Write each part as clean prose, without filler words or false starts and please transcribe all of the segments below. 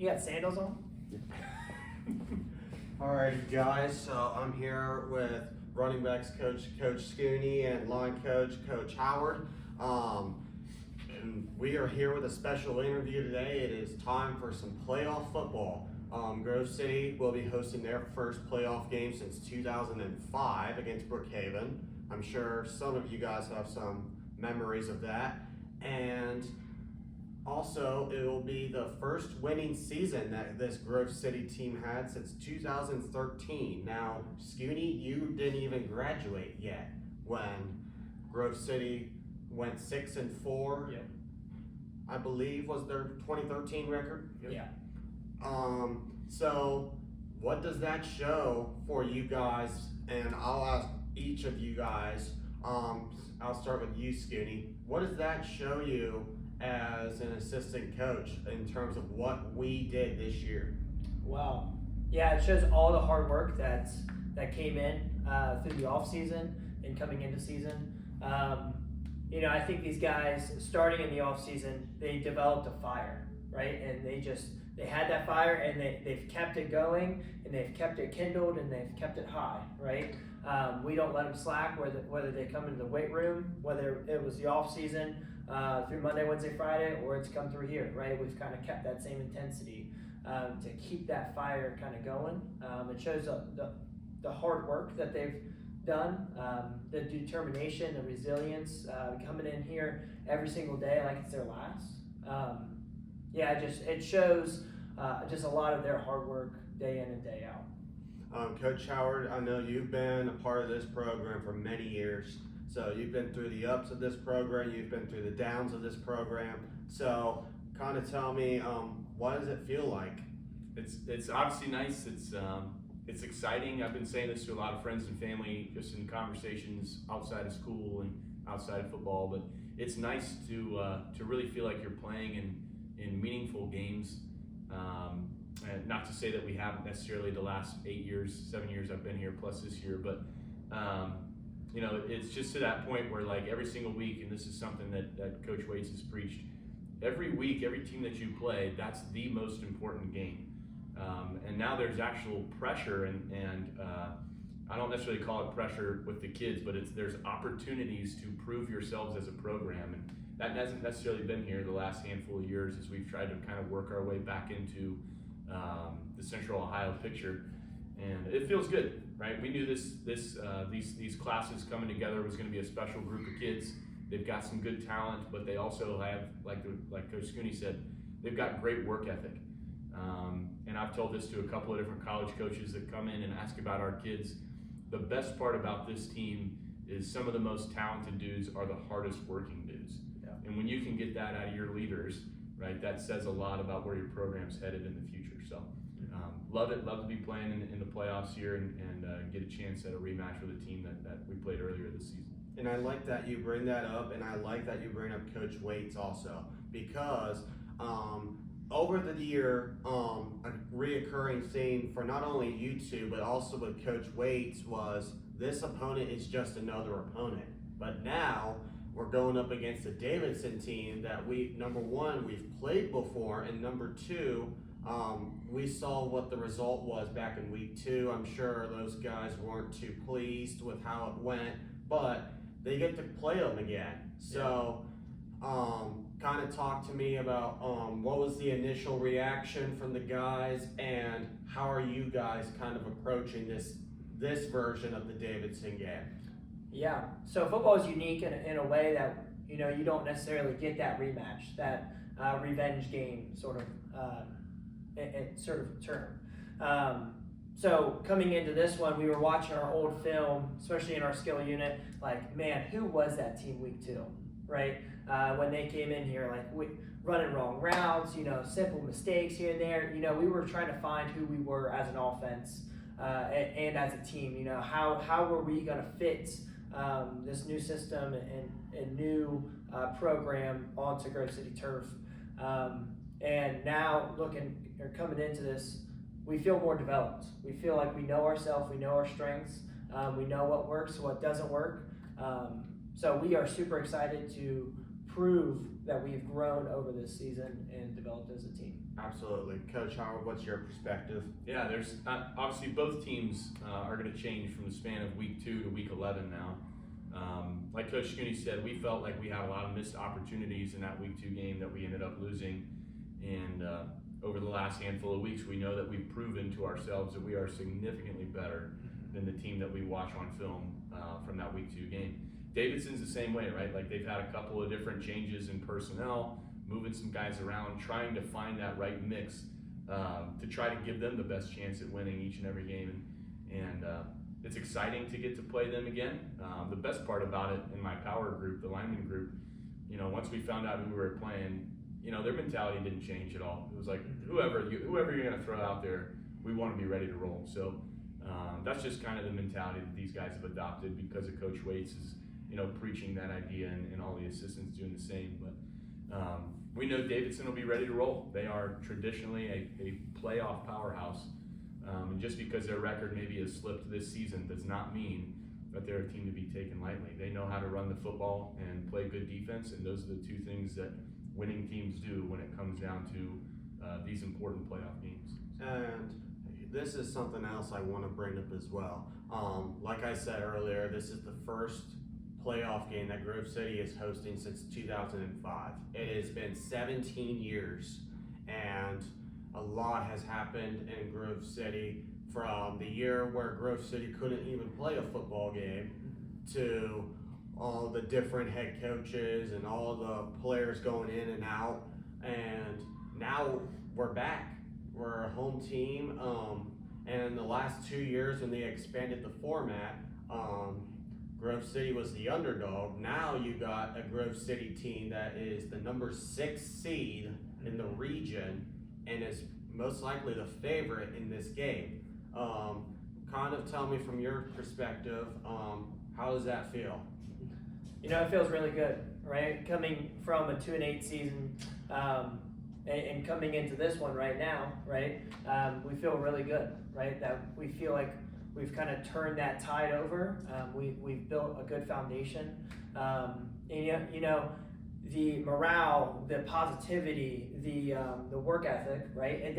You got sandals on? Alright guys, so I'm here with running backs coach Schoonie and line coach Howard. And we are here with a special interview today. It is time for some playoff football. Grove City will be hosting their first playoff game since 2005 against Brookhaven. I'm sure some of you guys have some memories of that. And also, it will be the first winning season that this Grove City team had since 2013. Now, Schoonie, you didn't even graduate yet when Grove City went 6-4. Yep. I believe was their 2013 record. Yep. Yeah. So what does that show for you guys? And I'll ask each of you guys. I'll start with you, Schoonie. What does that show you as an assistant coach in terms of what we did this year? Wow. Yeah, it shows all the hard work that came in through the off season and coming into season. I think these guys starting in the off season, they developed a fire, right? And they had that fire and they've kept it going and they've kept it kindled and they've kept it high, right? We don't let them slack whether they come into the weight room, whether it was the off season through Monday, Wednesday, Friday, or it's come through here, right? We've kind of kept that same intensity to keep that fire kind of going. It shows the hard work that they've done, the determination, the resilience, coming in here every single day like it's their last. It shows just a lot of their hard work day in and day out. Coach Howard, I know you've been a part of this program for many years. So you've been through the ups of this program, you've been through the downs of this program. So kind of tell me, what does it feel like? It's obviously nice. It's exciting. I've been saying this to a lot of friends and family just in conversations outside of school and outside of football, but it's nice to really feel like you're playing in meaningful games. And not to say that we haven't necessarily the last 8 years, 7 years I've been here plus this year, but it's just to that point where like every single week, and this is something that Coach Waits has preached, every week, every team that you play, that's the most important game. And now there's actual pressure and I don't necessarily call it pressure with the kids, but there's opportunities to prove yourselves as a program. And that hasn't necessarily been here the last handful of years as we've tried to kind of work our way back into the Central Ohio picture. And it feels good, right? We knew these classes coming together was going to be a special group of kids. They've got some good talent, but they also have, like Coach Schoonie said, they've got great work ethic. And I've told this to a couple of different college coaches that come in and ask about our kids. The best part about this team is some of the most talented dudes are the hardest working dudes. Yeah. And when you can get that out of your leaders, right, that says a lot about where your program's headed in the future. So love it. Love to be playing in the playoffs here and get a chance at a rematch with a team that we played earlier this season. And I like that you bring that up, and I like that you bring up Coach Waits also, because over the year, a reoccurring theme for not only you two, but also with Coach Waits was this opponent is just another opponent. But now we're going up against a Davidson team that number one, we've played before, and number two, we saw what the result was back in week 2. I'm sure those guys weren't too pleased with how it went, but they get to play them again. So, kind of talk to me about what was the initial reaction from the guys, and how are you guys kind of approaching this version of the Davidson game? Yeah, so football is unique in a way that you don't necessarily get that rematch, that revenge game sort of term. So coming into this one, we were watching our old film, especially in our skill unit. Like, man, who was that team week 2, right? When they came in here, like running wrong routes, simple mistakes here and there. We were trying to find who we were as an offense and as a team. How were we going to fit this new system and new program onto Grove City turf? And now coming into this, we feel more developed. We feel like we know ourselves, we know our strengths, we know what works, what doesn't work. So we are super excited to prove that we've grown over this season and developed as a team. Absolutely. Coach Howard, what's your perspective? Yeah, there's obviously both teams are going to change from the span of week 2 to week 11 now. Like Coach Schoonie said, we felt like we had a lot of missed opportunities in that week 2 game that we ended up losing. And over the last handful of weeks, we know that we've proven to ourselves that we are significantly better than the team that we watch on film from that week 2 game. Davidson's the same way, right? Like they've had a couple of different changes in personnel, moving some guys around, trying to find that right mix to try to give them the best chance at winning each and every game. And it's exciting to get to play them again. The best part about it in my power group, the lineman group, once we found out who we were playing, their mentality didn't change at all. It was like, whoever you're going to throw out there, we want to be ready to roll. So that's just kind of the mentality that these guys have adopted because of Coach Waits is, preaching that idea and all the assistants doing the same. But we know Davidson will be ready to roll. They are traditionally a playoff powerhouse. And just because their record maybe has slipped this season does not mean that they're a team to be taken lightly. They know how to run the football and play good defense, and those are the 2 things that winning teams do when it comes down to these important playoff games. And this is something else I want to bring up as well. Like I said earlier, this is the first playoff game that Grove City is hosting since 2005. It has been 17 years, and a lot has happened in Grove City from the year where Grove City couldn't even play a football game to all the different head coaches and all the players going in and out. And now we're back. We're a home team. And in the last 2 years when they expanded the format, Grove City was the underdog. Now you got a Grove City team that is the number 6 seed in the region and is most likely the favorite in this game. Kind of tell me from your perspective, how does that feel? It feels really good, right? Coming from a 2-8 season and coming into this one right now, right? We feel really good, right? That we feel like we've kind of turned that tide over. We've built a good foundation. The morale, the positivity, the work ethic, right? It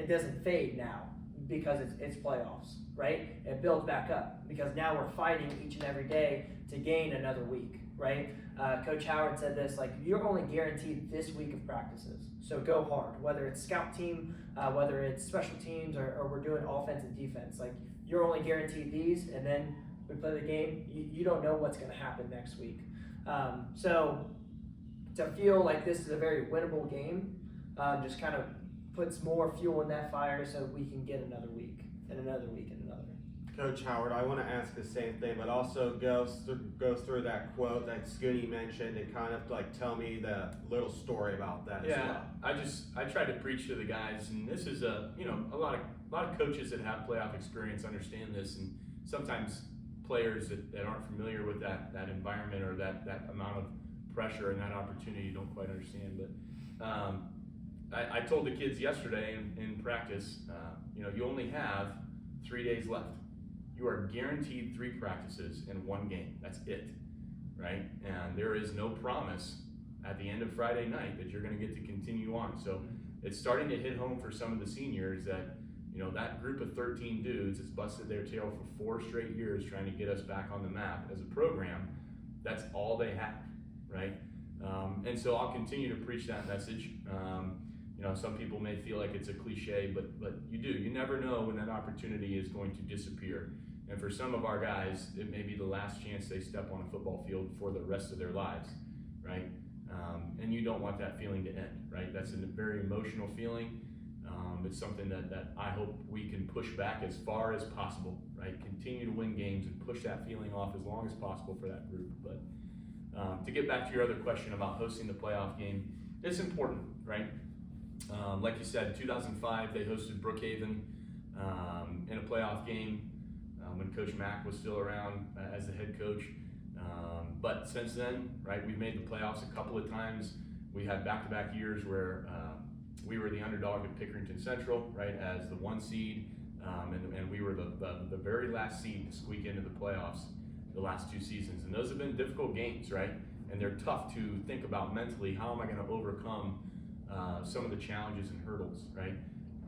doesn't fade now because it's playoffs, right? It builds back up because now we're fighting each and every day to gain another week, right? Coach Howard said this, like, you're only guaranteed this week of practices, so go hard. Whether it's scout team, whether it's special teams, or we're doing offense and defense, like, you're only guaranteed these, and then we play the game. You don't know what's going to happen next week. So to feel like this is a very winnable game just kind of puts more fuel in that fire so we can get another week and another week and another. Coach Howard, I want to ask the same thing, but also go through that quote that Schoonie mentioned and kind of like tell me the little story about that as well. I tried to preach to the guys, and this is a lot of coaches that have playoff experience understand this, and sometimes players that aren't familiar with that environment or that amount of pressure and that opportunity don't quite understand. But I told the kids yesterday in practice, you only have 3 days left. You are guaranteed 3 practices in 1 game. That's it, right? And there is no promise at the end of Friday night that you're going to get to continue on. So it's starting to hit home for some of the seniors that, that group of 13 dudes has busted their tail for 4 straight years trying to get us back on the map as a program. That's all they have, right? And so I'll continue to preach that message. Some people may feel like it's a cliche, but you do. You never know when that opportunity is going to disappear. And for some of our guys, it may be the last chance they step on a football field for the rest of their lives, right? And you don't want that feeling to end, right? That's a very emotional feeling. It's something that I hope we can push back as far as possible, right? Continue to win games and push that feeling off as long as possible for that group. But to get back to your other question about hosting the playoff game, it's important, right? Like you said, 2005, they hosted Brookhaven in a playoff game when Coach Mack was still around as the head coach. But since then, right, we've made the playoffs a couple of times. We had back-to-back years where we were the underdog at Pickerington Central, right, as the 1 seed, and we were the very last seed to squeak into the playoffs the last 2 seasons. And those have been difficult games, right? and they're tough to think about mentally. How am I going to overcome some of the challenges and hurdles, right?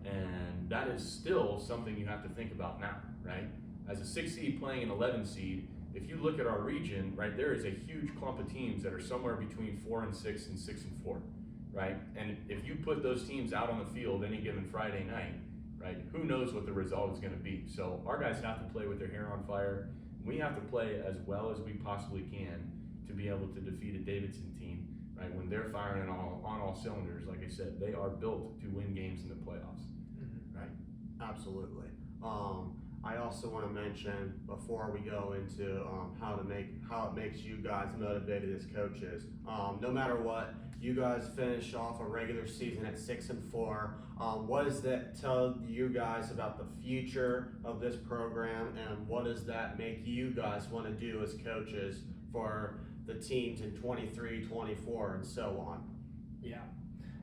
And that is still something you have to think about now, right? As a 6 seed playing an 11 seed, if you look at our region, right, there is a huge clump of teams that are somewhere between 4 and 6 and 6 and 4, right? And if you put those teams out on the field any given Friday night, right, who knows what the result is going to be? So our guys have to play with their hair on fire. We have to play as well as we possibly can to be able to defeat a Davidson team, right? When they're firing on all cylinders, like I said, they are built to win games in the playoffs, right? Absolutely. I also want to mention before we go into how it makes you guys motivated as coaches. No matter what, you guys finish off a regular season at 6 and 4. What does that tell you guys about the future of this program, and what does that make you guys want to do as coaches for the teams in 23, 24, and so on? Yeah.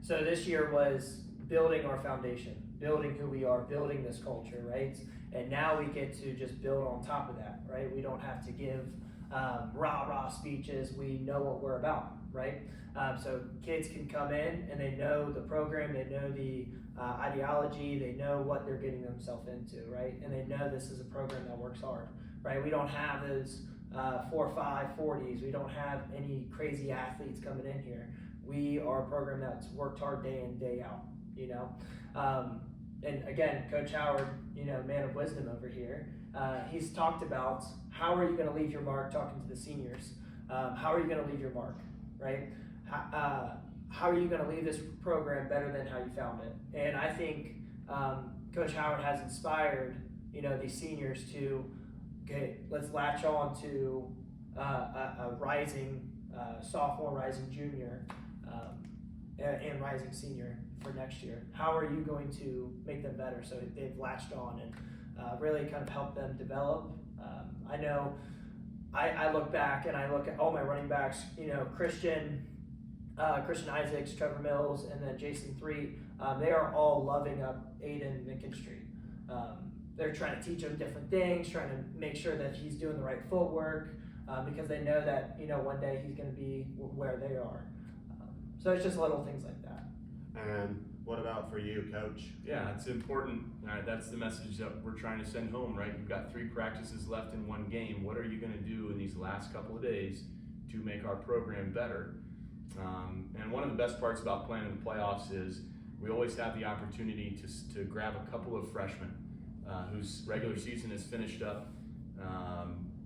So this year was building our foundation, building who we are, building this culture, right? And now we get to just build on top of that, right? We don't have to give rah-rah speeches. We know what we're about, right? So kids can come in and they know the program, they know the ideology, they know what they're getting themselves into, right? And they know this is a program that works hard, right? We don't have those 4.5 40s. We don't have any crazy athletes coming in here. We are a program that's worked hard day in, day out, you know? And again, Coach Howard, you know, man of wisdom over here, he's talked about how are you going to leave your mark, talking to the seniors. How are you going to leave your mark, right? How are you going to leave this program better than how you found it? And I think Coach Howard has inspired, you know, these seniors to, okay, let's latch on to a rising sophomore, rising junior, and rising senior for next year. How are you going to make them better? So they've latched on and really kind of helped them develop. I know I look back and I look at all my running backs, you know, Christian Isaacs, Trevor Mills, and then Jason Three. They are all loving up Aiden McKinstry. They're trying to teach him different things, trying to make sure that he's doing the right footwork, because they know that, you know, one day he's going to be where they are. So it's just little things like that. And what about for you, Coach? Yeah, it's important. That's the message that we're trying to send home, right? You've got 3 practices left in one game. What are you going to do in these last couple of days to make our program better? And one of the best parts about playing in the playoffs is we always have the opportunity to grab a couple of freshmen whose regular season is finished up,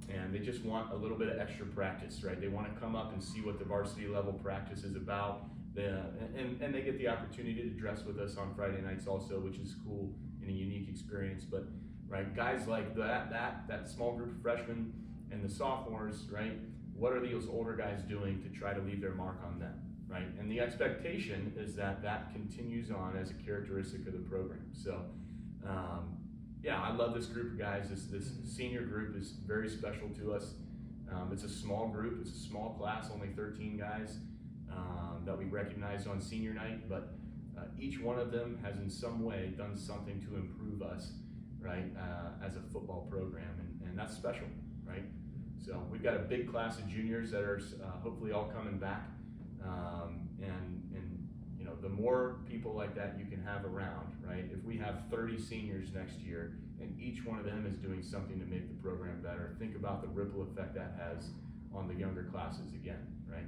and they just want a little bit of extra practice, right? They want to come up and see what the varsity level practice is about. And they get the opportunity to dress with us on Friday nights also, which is cool and a unique experience. But right, guys like that small group of freshmen and the sophomores, right? What are those older guys doing to try to leave their mark on them, right? And the expectation is that that continues on as a characteristic of the program. So, yeah, I love this group of guys. This senior group is very special to us. It's a small group. It's a small class, only 13 guys. That we recognize on senior night, but each one of them has in some way done something to improve us, right, as a football program, and that's special, right? So we've got a big class of juniors that are hopefully all coming back, and you know, the more people like that you can have around, right? If we have 30 seniors next year and each one of them is doing something to make the program better, think about the ripple effect that has on the younger classes again, right?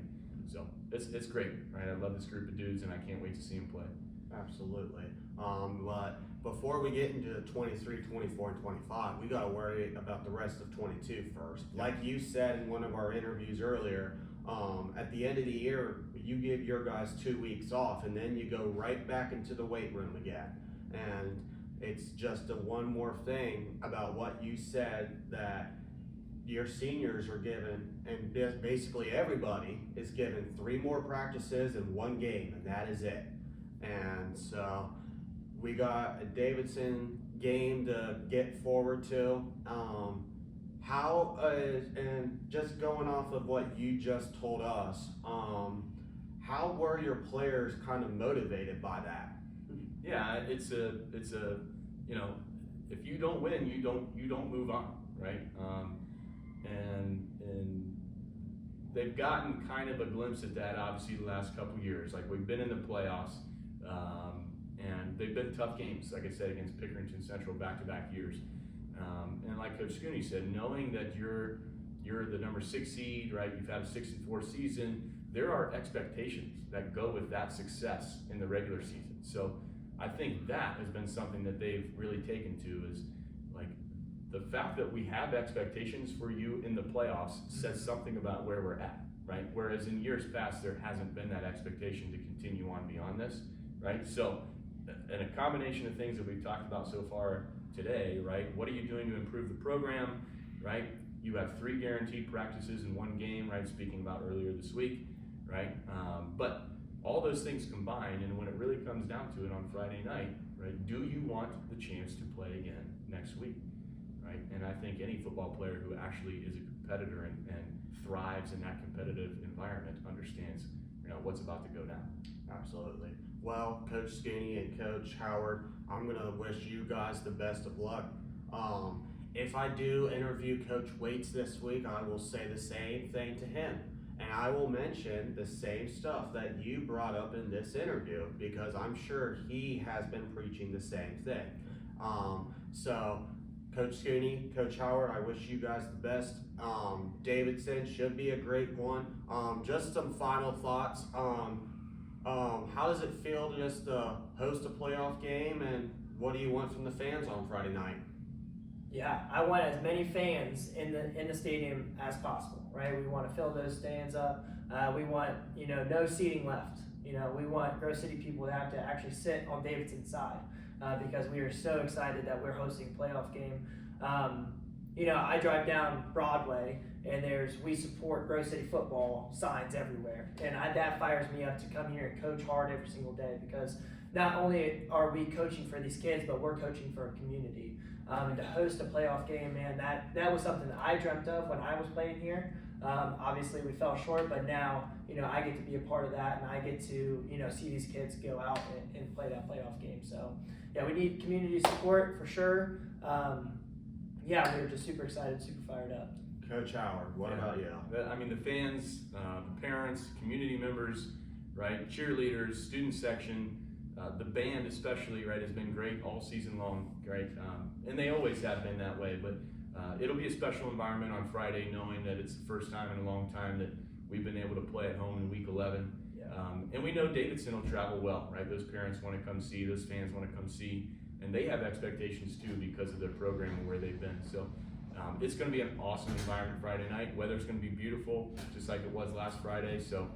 So it's great, right? I love this group of dudes, and I can't wait to see them play. Absolutely. But before we get into 23, 24, and 25, we got to worry about the rest of 22 first. Like you said in one of our interviews earlier, at the end of the year, you give your guys 2 weeks off, and then you go right back into the weight room again. And it's just one more thing about what you said, that your seniors are given, and basically everybody is given 3 more practices and 1 game, and that is it. And so we got a Davidson game to get forward to. And just going off of what you just told us, how were your players kind of motivated by that? Yeah, it's a you know, if you don't win, you don't move on, right? And they've gotten kind of a glimpse at that, obviously, the last couple years. Like, we've been in the playoffs, and they've been tough games, like I said, against Pickerington Central back-to-back years. And like Coach Schoonie said, knowing that you're the number 6 seed, right? You've had a 6-4 season. There are expectations that go with that success in the regular season. So I think that has been something that they've really taken to, is like the fact that we have expectations for you in the playoffs says something about where we're at, right? Whereas in years past, there hasn't been that expectation to continue on beyond this, right? So, and a combination of things that we've talked about so far today, right? What are you doing to improve the program, right? You have 3 guaranteed practices in 1 game, right? Speaking about earlier this week, right? But all those things combined, and when it really comes down to it on Friday night, right? Do you want the chance to play again next week, right? And I think any football player who actually is a competitor and thrives in that competitive environment understands, what's about to go down. Absolutely. Well, Coach Schoonie and Coach Howard, I'm gonna wish you guys the best of luck. If I do interview Coach Waits this week, I will say the same thing to him. And I will mention the same stuff that you brought up in this interview, because I'm sure he has been preaching the same thing. So Coach Schoonie, Coach Howard, I wish you guys the best. Davidson should be a great one. Just some final thoughts. How does it feel to just host a playoff game, and what do you want from the fans on Friday night? Yeah, I want as many fans in the stadium as possible, right? We want to fill those stands up. We want, no seating left. We want Grove City people to have to actually sit on Davidson's side, because we are so excited that we're hosting a playoff game. I drive down Broadway, and there's "We Support Grove City Football" signs everywhere, and that fires me up to come here and coach hard every single day, because not only are we coaching for these kids, but we're coaching for a community. And to host a playoff game, man, that was something that I dreamt of when I was playing here. Obviously, we fell short, but now, I get to be a part of that, and I get to, see these kids go out and play that playoff game. So, yeah, we need community support for sure. We're just super excited, super fired up. Coach Howard, what about you? The fans, the parents, community members, right, cheerleaders, student section, the band especially, right, has been great all season long, right? And they always have been that way, but it'll be a special environment on Friday, knowing that it's the first time in a long time that we've been able to play at home in week 11. Yeah. And we know Davidson will travel well, right? Those parents want to come see, those fans want to come see, and they have expectations too because of their program and where they've been. So it's going to be an awesome environment Friday night. Weather's going to be beautiful, just like it was last Friday. So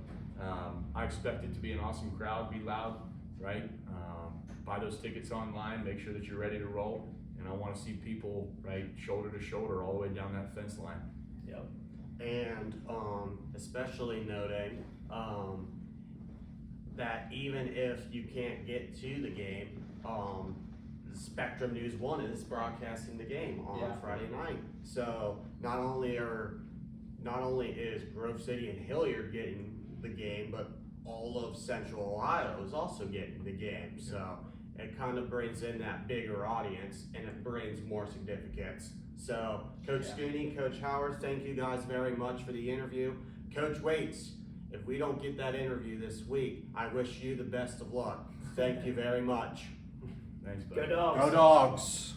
I expect it to be an awesome crowd, be loud, right? Buy those tickets online, make sure that you're ready to roll. And I want to see people, right, shoulder to shoulder all the way down that fence line. Yep. And especially noting that even if you can't get to the game, Spectrum News 1 is broadcasting the game on Friday night. So not only is Grove City and Hilliard getting the game, but all of Central Ohio is also getting the game. So it kind of brings in that bigger audience, and it brings more significance. So Coach Schoonie, Coach Howard, thank you guys very much for the interview. Coach Waits, if we don't get that interview this week, I wish you the best of luck. Thank you very much. Thanks, buddy. Go Dogs. Go Dogs.